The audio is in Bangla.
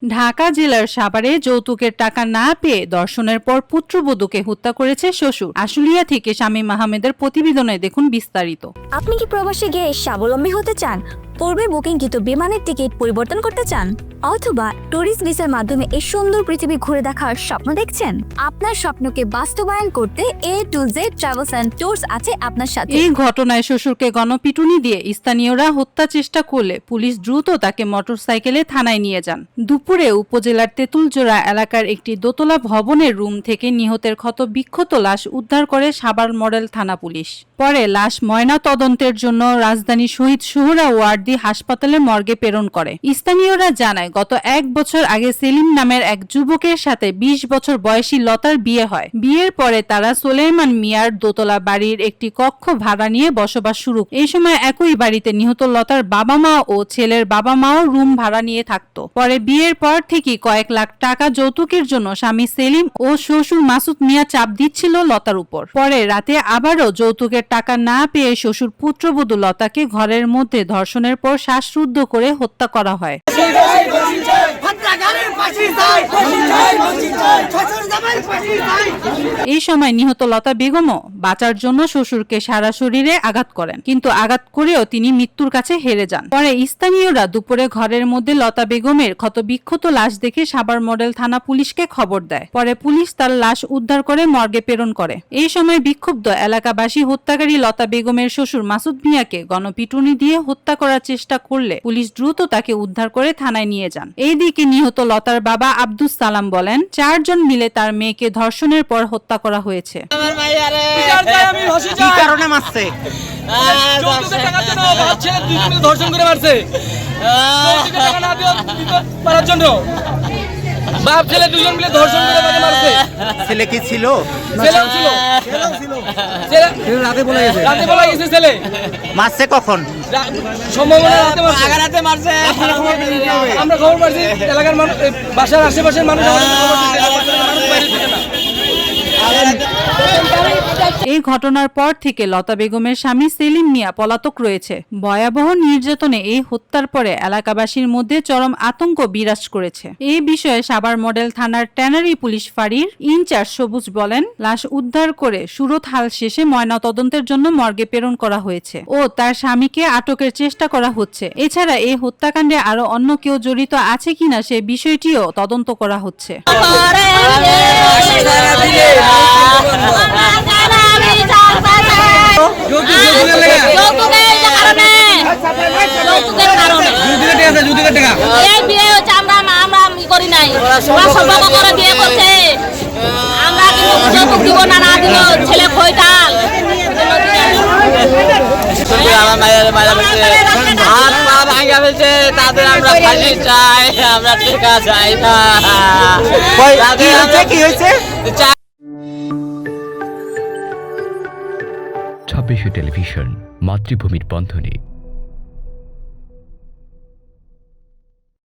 ঢাকা জেলার সাভারে যৌতুকের টাকা না পেয়ে ধর্ষণের পর পুত্রবধূকে হত্যা করেছে শ্বশুর। আশুলিয়া থেকে শামীম আহমেদের প্রতিবেদনে দেখুন বিস্তারিত। আপনি কি প্রবাসে গিয়ে স্বাবলম্বী হতে চান? পূর্বে বুকিংকৃত বিমানের টিকিট পরিবর্তন করতে চান, অথবা ট্যুরিস্ট ভিসার মাধ্যমে এই সুন্দর পৃথিবী ঘুরে দেখার স্বপ্ন দেখছেন? আপনার স্বপ্নকে বাস্তবায়ন করতে A to Z travels and tours আছে আপনার সাথে। এই ঘটনায় শ্বশুরকে গণপিটুনি দিয়ে স্থানীয়রা হত্যা চেষ্টা করলে পুলিশ দ্রুত তাকে মোটরসাইকেলে থানায় নিয়ে যান। দুপুরে উপজেলার তেঁতুলজোড়া এলাকার একটি দোতলা ভবনের রুম থেকে নিহতের ক্ষত বিক্ষত লাশ উদ্ধার করে সাভার মডেল থানা পুলিশ। পরে লাশ ময়না তদন্তের জন্য রাজধানী শহীদ সুহরা ওয়ার্দী হাসপাতালের মর্গে প্রেরণ করে। স্থানীয়রা জানায়, গত 1 বছর আগে সেলিম নামের এক যুবকের সাথে 20 বছর বয়সী লতার বিয়ে হয়। বিয়ের পরে তারা সোলেমান মিয়ার দোতলা বাড়ির একটি কক্ষ ভাড়া নিয়ে বসবাস শুরু। এই সময় একই বাড়িতে নিহত লতার বাবা মা ও ছেলের বাবা মাও রুম ভাড়া নিয়ে থাকতো। পরে বিয়ের পর থেকে কয়েক লাখ টাকা যৌতুকের জন্য স্বামী সেলিম ও শ্বশুর মাসুদ মিয়া চাপ দিচ্ছিল লতার উপর। পরে রাতে আবারও যৌতুকের টাকা না পেয়ে শ্বশুর পুত্রবধূ লতাকে ঘরের মধ্যে ধর্ষণের পর শ্বাসরুদ্ধ করে হত্যা করা হয়। এই সময় নিহত লতা বেগমও বাঁচার জন্য শ্বশুরকে সারা শরীরে আঘাত করেন, কিন্তু আঘাত করেও তিনি মৃত্যুর কাছে হেরে যান। পরে স্থানীয়রা দুপুরে ঘরের মধ্যে লতা বেগমের ক্ষতবিক্ষত লাশ দেখে সাভার মডেল থানা পুলিশকে খবর দেয়। পরে পুলিশ তার লাশ উদ্ধার করে মর্গে প্রেরণ করে। এই সময় বিক্ষুব্ধ এলাকাবাসী হত্যাকারী লতা বেগমের শ্বশুর মাসুদ মিয়াকে গণপিটুনি দিয়ে হত্যা করার চেষ্টা করলে পুলিশ দ্রুত তাকে উদ্ধার করে থানায় নিয়ে যান। এইদিকে নিহত লতার বাবা আব্দুস সালাম বলেন, 4 জন মিলে তার মেয়েকে ধর্ষণের পর হত্যা করা হয়েছে। কি কারণে মারছে? ধর্ষণ করে মারছে, মারার জন্য বাপ ছেলে 2 জন মিলে ধর্ষণ করে তাকে মারছে। ছেলে কি ছিল? ছেলেও ছিল, রাতে বলা গেছে ছেলে। মারছে কখন? সম্ভাবনা রাতে মারছে। আমরা খবর পাচ্ছি, এলাকার মানুষ, বাসার আশেপাশের মানুষ এই ঘটনার পর থেকে লতা বেগমের স্বামী সেলিম মিয়া পলাতক রয়েছে। ভয়াবহ নির্যাতনে এই হত্যার পরে এলাকাবাসীর মধ্যে চরম আতঙ্ক বিরাজ করেছে। এই বিষয়ে সাভার মডেল থানার ট্যানারি পুলিশ ফাঁড়ির ইনচার্জ সবুজ বলেন, লাশ উদ্ধার করে সুরত হাল শেষে ময়না তদন্তের জন্য মর্গে প্রেরণ করা হয়েছে ও তার স্বামীকে আটকের চেষ্টা করা হচ্ছে। এছাড়া এই হত্যাকাণ্ডে আরো অন্য কেউ জড়িত আছে কিনা সে বিষয়টিও তদন্ত করা হচ্ছে। ছেলে খৈতাল হাত পা ভাঙা ফেলছে, তাদের আমরা ফাঁসি চাই, আমরা টেকা চাই না। কি হয়েছে? 26 টেলিভিশন, মাতৃভূমির বন্ধনে।